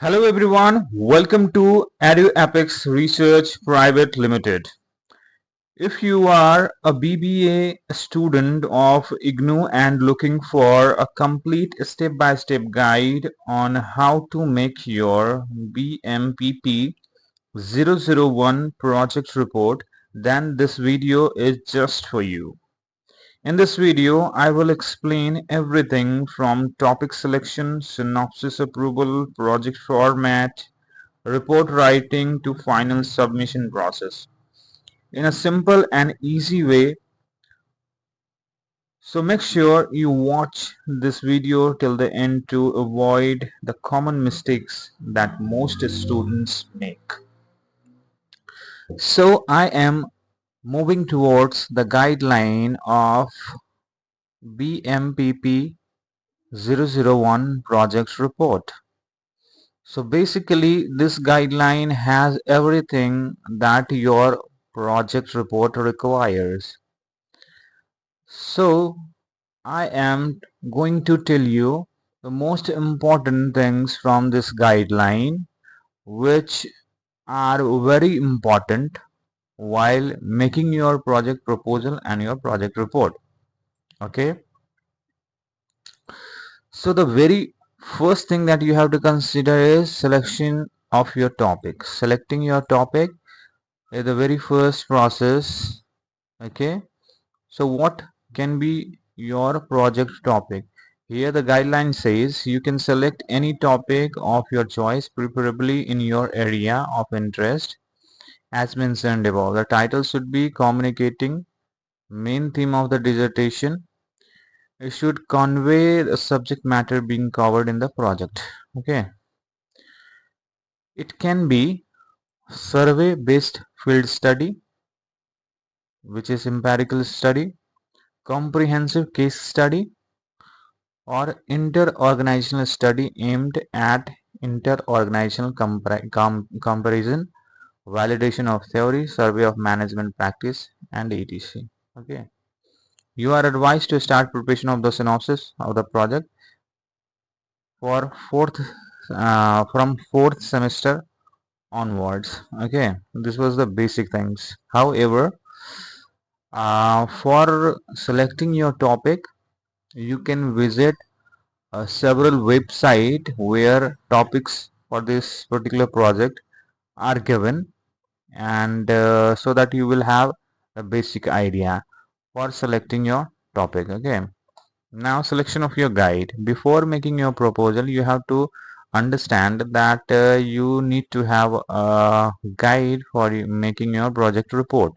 Hello everyone, welcome to EduApex Research Private Limited. If you are a BBA student of IGNOU and looking for a complete step-by-step guide on how to make your BMPP-001 project report, then this video is just for you. In this video, I will explain everything from topic selection, synopsis approval, project format, report writing to final submission process in a simple and easy way. So make sure you watch this video till the end to avoid the common mistakes that most students make. So I am moving towards the guideline of BMPP 001 project report. So basically this guideline has everything that your project report requires. So I am going to tell you the most important things from this guideline which are very important while making your project proposal and your project report. Okay. So the very first thing that you have to consider is selection of your topic. Selecting your topic is the very first process. Okay. So what can be your project topic? Here the guideline says you can select any topic of your choice, preferably in your area of interest as mentioned above. The title should be communicating main theme of the dissertation. It should convey the subject matter being covered in the project. Okay. It can be survey based field study, which is empirical study, comprehensive case study, or inter-organizational study aimed at inter-organizational comparison, validation of theory, survey of management practice, and etc. Okay. You are advised to start preparation of the synopsis of the project for from fourth semester onwards. Okay, this was the basic things. However, for selecting your topic, you can visit several websites where topics for this particular project are given, and so that you will have a basic idea for selecting your topic. Okay, now selection of your guide. Before making your proposal, you have to understand that you need to have a guide for making your project report.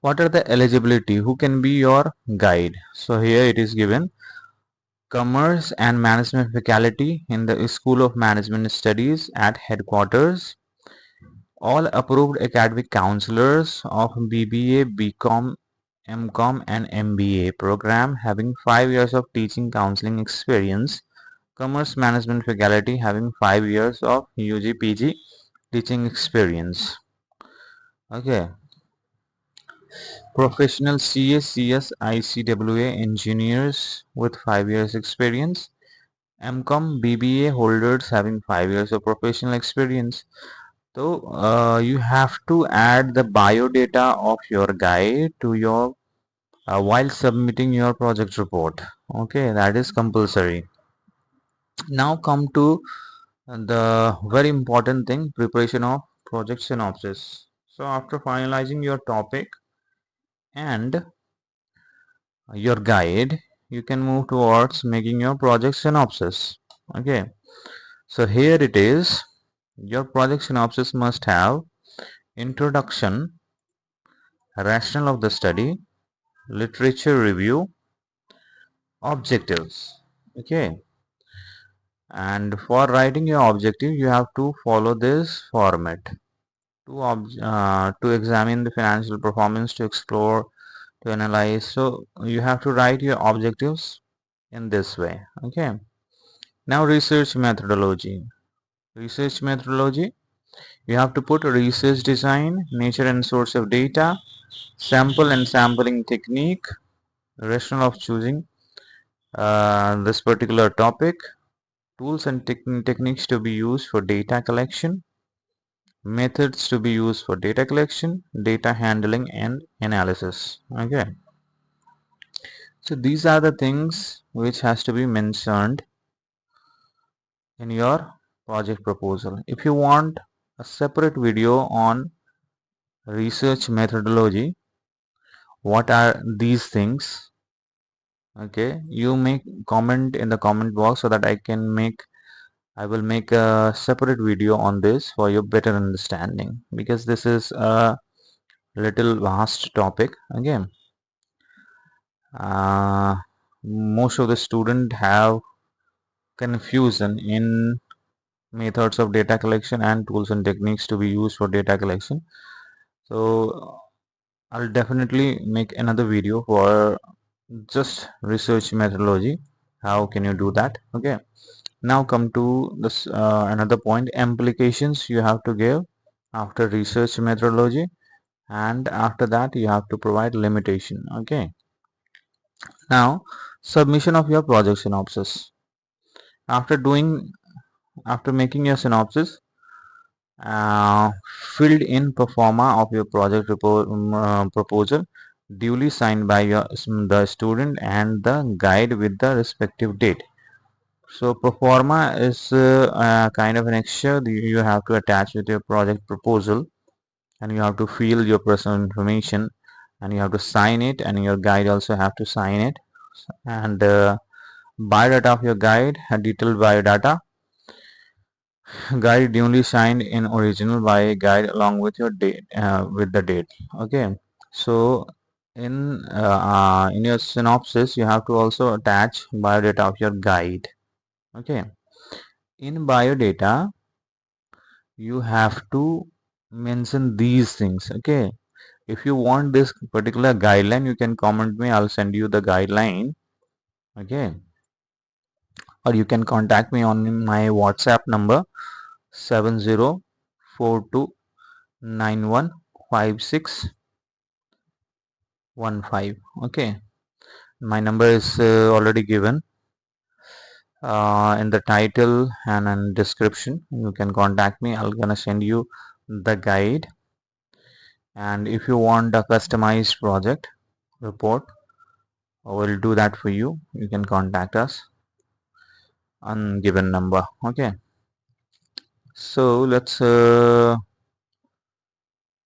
What are the eligibility? Who can be your guide? So here it is given: Commerce and Management faculty in the School of Management Studies at headquarters, all approved academic counselors of BBA, BCom, MCom and MBA program having 5 years of teaching counseling experience, Commerce Management faculty having 5 years of UG PG teaching experience. Okay. Professional CA, CS, ICWA engineers with 5 years experience, MCom BBA holders having 5 years of professional experience. So you have to add the biodata of your guide to your while submitting your project report. Okay, that is compulsory. Now come to the very important thing, preparation of project synopsis. So after finalizing your topic and your guide, you can move towards making your project synopsis. Okay, so here it is. Your project synopsis must have introduction, rationale of the study, literature review, objectives. Okay, and for writing your objective you have to follow this format: to examine the financial performance, to explore, to analyze. So you have to write your objectives in this way. Okay, now research methodology. You have to put research design, nature and source of data, sample and sampling technique, rationale of choosing this particular topic, tools and techniques to be used for data collection, methods to be used for data collection, data handling and analysis. Okay, so these are the things which has to be mentioned in your project proposal. If you want a separate video on research methodology, what are these things? Okay, you make comment in the comment box so that I will make a separate video on this for your better understanding, because this is a little vast topic. Again, most of the student have confusion in methods of data collection and tools and techniques to be used for data collection. So I'll definitely make another video for just research methodology. How can you do that? Okay, now come to this another point, implications you have to give after research methodology, and after that you have to provide limitation. Okay, now submission of your project synopsis. After doing after making your synopsis, uh, filled in pro forma of your project report, proposal duly signed by the student and the guide with the respective date. So pro forma is kind of an extra you have to attach with your project proposal, and you have to fill your personal information, and you have to sign it, and your guide also have to sign it, and biodata of your guide, a detailed biodata, guide duly signed in original by guide along with your date, with the date. Okay, so in your synopsis you have to also attach biodata of your guide. Okay, in biodata you have to mention these things. Okay, if you want this particular guideline, you can comment me, I'll send you the guideline. Okay, or you can contact me on my WhatsApp number 7042915615. Okay, my number is already given in the title and in description. You can contact me, I'm gonna send you the guide. And if you want a customized project report, I will do that for you. You can contact us on given number. Okay, so let's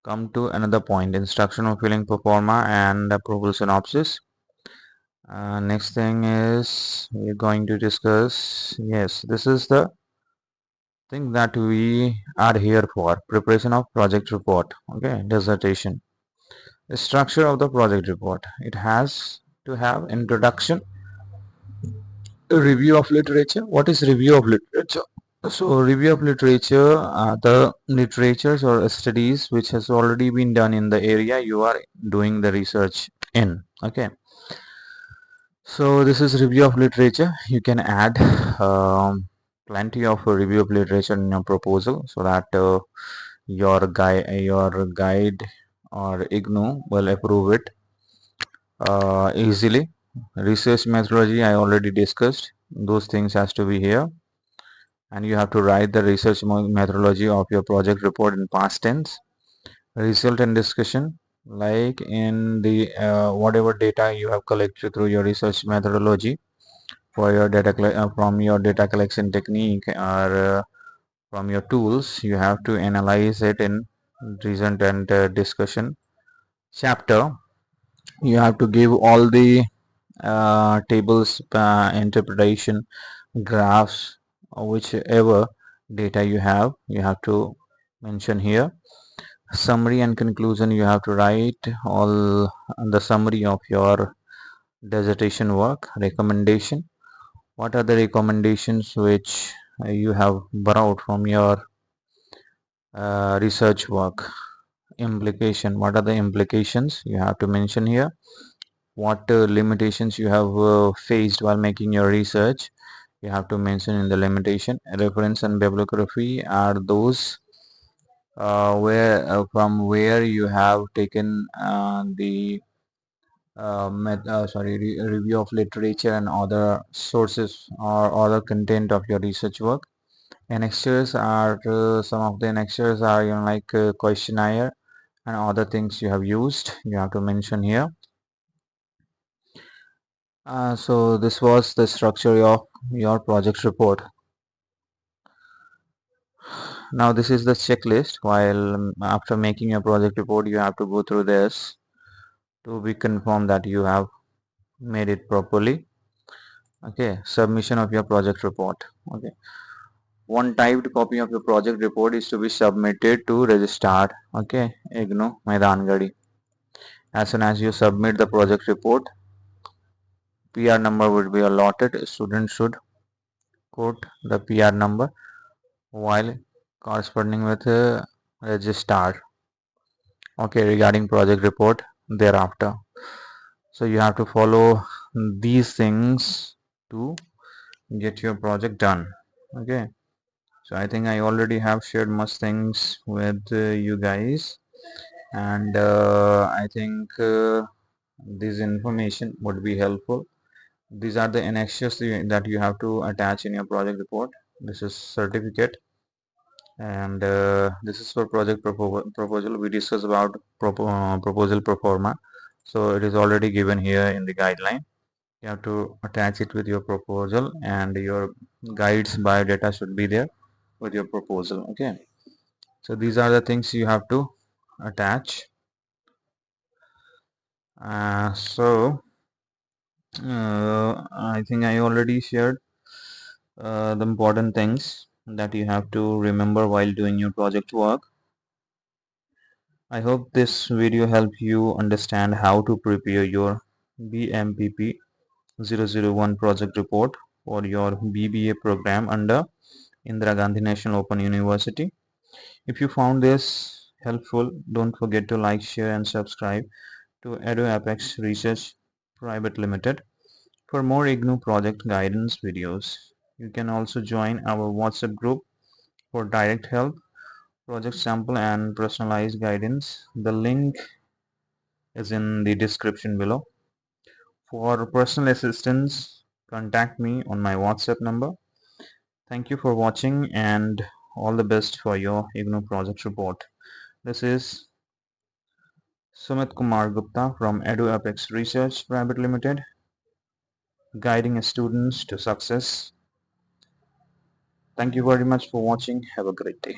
come to another point, instruction of filling pro forma and approval synopsis. Next thing is we're going to discuss, yes, this is the thing that we are here for, preparation of project report. Okay, dissertation. The structure of the project report, it has to have introduction, review of literature. What is review of literature? So review of literature, the literatures or studies which has already been done in the area you are doing the research in. Okay, so this is review of literature. You can add plenty of review of literature in your proposal so that your guide or IGNOU will approve it easily. Research methodology I already discussed. Those things has to be here, and you have to write the research methodology of your project report in past tense. Result and discussion, like in the whatever data you have collected through your research methodology for your from your data collection technique or from your tools, you have to analyze it in result and discussion chapter. You have to give all the tables, interpretation, graphs, or whichever data you have to mention here. Summary and conclusion, you have to write all the summary of your dissertation work. Recommendation, what are the recommendations which you have borrowed from your research work. Implication, what are the implications you have to mention here. What limitations you have faced while making your research, you have to mention in the limitation. Reference and bibliography are those where from where you have taken the review of literature and other sources or other content of your research work. Annexures are some of the annexures are like questionnaire and other things you have used. You have to mention here. So this was the structure of your project report. Now this is the checklist. While after making your project report, you have to go through this to be confirmed that you have made it properly. Okay, submission of your project report. Okay, one typed copy of your project report is to be submitted to registrar. Okay, IGNOU Maidangadi. As soon as you submit the project report, PR number would be allotted. Student should quote the PR number while corresponding with registrar. Okay, regarding project report thereafter. So you have to follow these things to get your project done. Okay, so I think I already have shared much things with you guys, and I think this information would be helpful. These are the annexures that you have to attach in your project report. This is certificate, and this is for project proposal. We discuss about proposal pro forma, so it is already given here in the guideline. You have to attach it with your proposal, and your guides biodata should be there with your proposal. Okay, so these are the things you have to attach. I think I already shared the important things that you have to remember while doing your project work. I hope this video helped you understand how to prepare your BMPP-001 project report for your BBA program under Indira Gandhi National Open University. If you found this helpful, don't forget to like, share and subscribe to EduApex Research Private Limited for more IGNOU project guidance videos. You can also join our WhatsApp group for direct help, project sample and personalized guidance. The link is in the description below. For personal assistance, contact me on my WhatsApp number. Thank you for watching and all the best for your IGNOU project report. This is Sumit Kumar Gupta from EduApex Research Private Limited, guiding students to success. Thank you very much for watching. Have a great day.